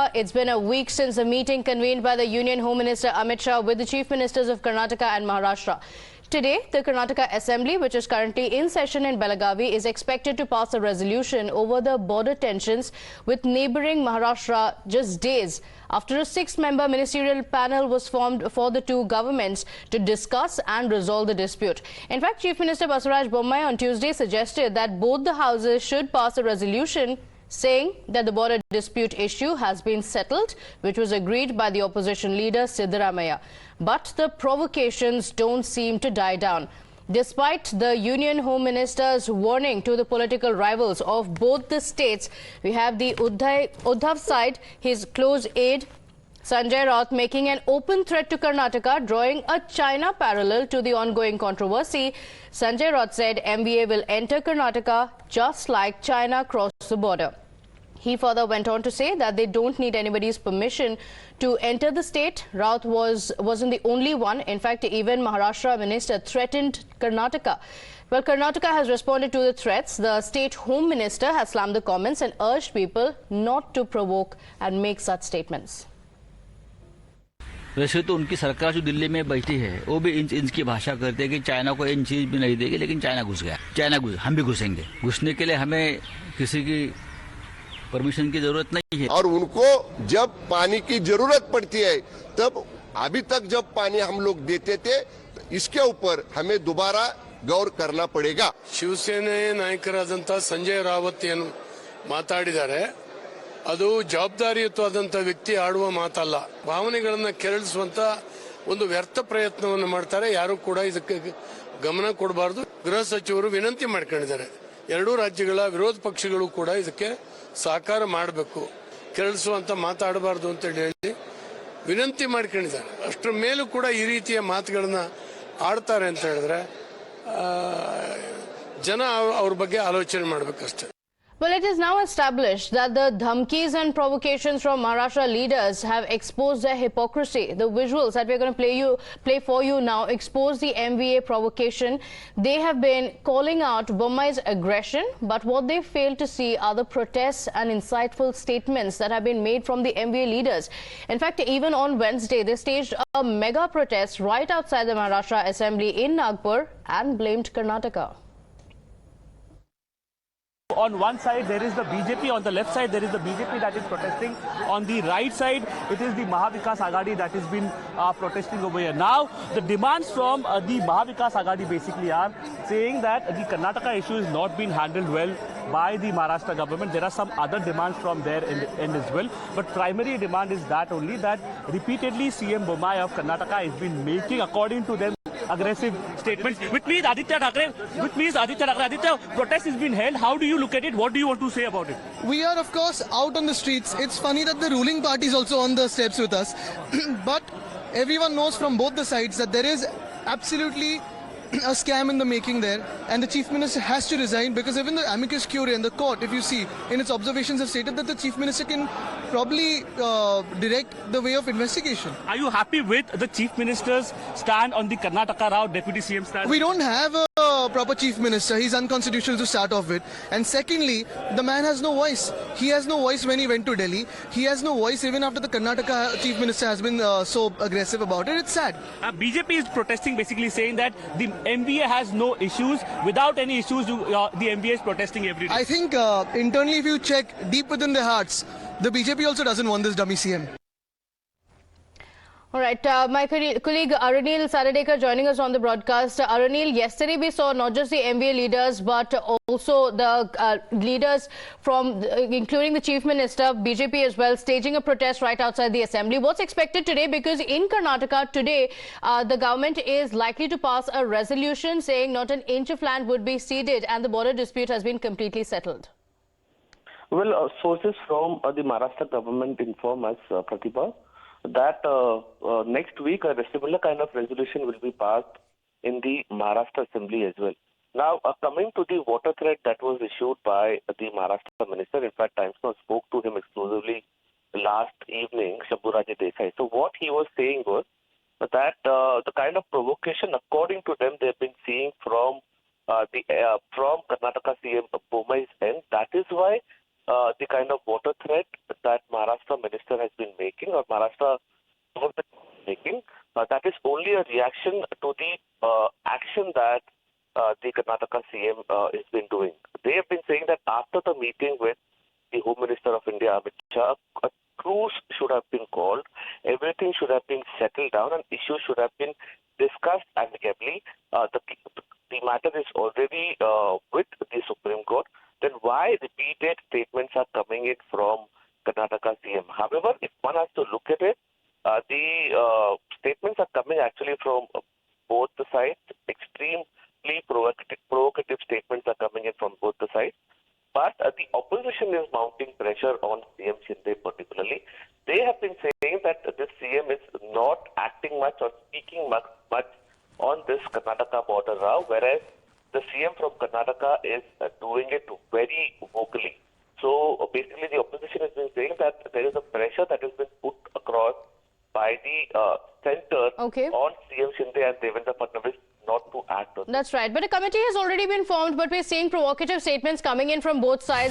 Karnataka. It's been a week since a meeting convened by the Union Home Minister Amit Shah with the Chief Ministers of Karnataka and Maharashtra. Today, the Karnataka Assembly, which is currently in session in Belagavi, is expected to pass a resolution over the border tensions with neighbouring Maharashtra just days after a 6-member ministerial panel was formed for the two governments to discuss and resolve the dispute. In fact, Chief Minister Basavaraj Bommai on Tuesday suggested that both the houses should pass a resolution saying that the border dispute issue has been settled, which was agreed by the opposition leader Siddaramaiah. But the provocations don't seem to die down. Despite the Union Home Minister's warning to the political rivals of both the states, we have the Uddhav side, his close aide Sanjay Raut making an open threat to Karnataka, drawing a China parallel to the ongoing controversy. Sanjay Raut said MVA will enter Karnataka just like China crossed the border. He further went on to say that they don't need anybody's permission to enter the state. Raut wasn't the only one. In fact, even Maharashtra minister threatened Karnataka. Well, Karnataka has responded to the threats. The state home minister has slammed the comments and urged people not to provoke and make such statements. वैसे तो उनकी सरकार जो दिल्ली में बैठी है वो भी इंच की भाषा करते हैं कि चाइना को इन चीज भी नहीं देगी, लेकिन चाइना घुस गया, हम भी घुसेंगे। घुसने के लिए हमें किसी की परमिशन की जरूरत नहीं है। और उनको जब पानी की जरूरत पड़ती है तब अभी तक जब पानी हम लोग देते थे, इसके ऊपर हमें दोबारा गौर करना पड़ेगा। ಶಿವಸೇನೆ ನಾಯಕರಾದಂತ ಸಂಜಯ್ ರಾವತ್ ಏನು ಮಾತಾಡಿದ್ದಾರೆ ಅದು ಜವಾಬ್ದಾರಿಯುತವಾದಂತ ವ್ಯಕ್ತಿ ಆಡುವ ಮಾತಲ್ಲ. ಭಾವನೆಗಳನ್ನ ಕೆರಳಿಸುವಂತ ಒಂದು ವ್ಯರ್ಥ ಪ್ರಯತ್ನವನ್ನು ಮಾಡ್ತಾರೆ. ಯಾರು ಕೂಡ ಇದಕ್ಕೆ ಗಮನ ಕೊಡಬಾರದು. ಗೃಹ ಸಚಿವರು ವಿನಂತಿ ಮಾಡಿಕೊಂಡಿದ್ದಾರೆ. ಎರಡೂ ರಾಜ್ಯಗಳ ವಿರೋಧ ಪಕ್ಷಗಳು ಕೂಡ ಇದಕ್ಕೆ ಸಹಕಾರ ಮಾಡಬೇಕು, ಕೆರಳಿಸುವಂತ ಮಾತಾಡಬಾರದು ಅಂತ ಹೇಳಿ ವಿನಂತಿ ಮಾಡಿಕೊಂಡಿದ್ದಾರೆ. ಅಷ್ಟರ ಮೇಲೂ ಕೂಡ ಈ ರೀತಿಯ ಮಾತುಗಳನ್ನ ಆಡ್ತಾರೆ ಅಂತ ಹೇಳಿದ್ರೆ ಜನ ಅವ್ರ ಬಗ್ಗೆ ಆಲೋಚನೆ ಮಾಡಬೇಕಷ್ಟೇ. Well, it is now established that the dhamkis and provocations from Maharashtra leaders have exposed their hypocrisy. The visuals that we're going to play for you now expose the MVA provocation. They have been calling out Bommai's aggression, but what they fail to see are the protests and insightful statements that have been made from the MVA leaders. In fact, even on Wednesday, they staged a mega protest right outside the Maharashtra Assembly in Nagpur and blamed Karnataka. On one side there is the BJP, on the left side there is the BJP that is protesting. On the right side it is the Mahavikas Aghadi that has been protesting over here. Now the demands from the Mahavikas Aghadi basically are saying that the Karnataka issue is not being handled well by the Maharashtra government. There are some other demands from their end as well, but primary demand is that only that repeatedly CM Bommai of Karnataka has been making, according to them, aggressive statements, which means Aditya, protest has been held. How do you look at it? What do you want to say about it? We are, of course, out on the streets. It's funny that the ruling party is also on the steps with us. But everyone knows from both the sides that there is absolutely a scam in the making there, and the Chief Minister has to resign, because even the amicus curiae in the court, if you see, in its observations have stated that the Chief Minister can probably direct the way of investigation. Are you happy with the Chief Minister's stand on the Karnataka Rao Deputy CM stand? We don't have a proper Chief Minister. He's unconstitutional to start off with. And secondly, the man has no voice. He has no voice when he went to Delhi. He has no voice even after the Karnataka Chief Minister has been so aggressive about it. It's sad. BJP is protesting, basically saying that the MVA has no issues. Without any issues, the MVA is protesting every day. I think internally, if you check deep within their hearts, the BJP also doesn't want this dummy CM. All right, my colleague Aranil Saradekar joining us on the broadcast. Aranil, yesterday we saw not just the MVA leaders but also the leaders from, including the Chief Minister, BJP as well, staging a protest right outside the Assembly. What's expected today? Because in Karnataka today, the government is likely to pass a resolution saying not an inch of land would be ceded and the border dispute has been completely settled. Well, sources from the Maharashtra government inform us, Pratibha, that next week a similar kind of resolution will be passed in the Maharashtra Assembly as well. Now, coming to the water threat that was issued by the Maharashtra Minister, in fact, Times Now spoke to him exclusively last evening, Shabburaji Desai. So what he was saying was that the kind of provocation, according to them, they've been seeing from Karnataka CM Bommai's end. That is why the kind of water threat that Maharashtra minister has been making, or Maharashtra government is making, that is only a reaction to the action that the Karnataka CM has been doing. They have been saying that after the meeting with the Home Minister of India, Amit Shah, a truce should have been called, everything should have been settled down, and issues should have been discussed amicably. The matter is already with the Supreme Court. Then why repeated statements are coming in from Karnataka CM? However, if one has to look at it, the statements are coming actually from both the sides. Extremely provocative statements are coming in from both the sides. But the opposition is mounting pressure on CM Shinde particularly. They have been saying that this CM is not acting much or speaking much on this Karnataka border row, whereas the CM from Karnataka is doing it very vocally. So basically the opposition has been saying that there is a pressure that has been put across by the center on CM Shinde and Devendra Fadnavis not to act on. That's right. But a committee has already been formed, but we're seeing provocative statements coming in from both sides.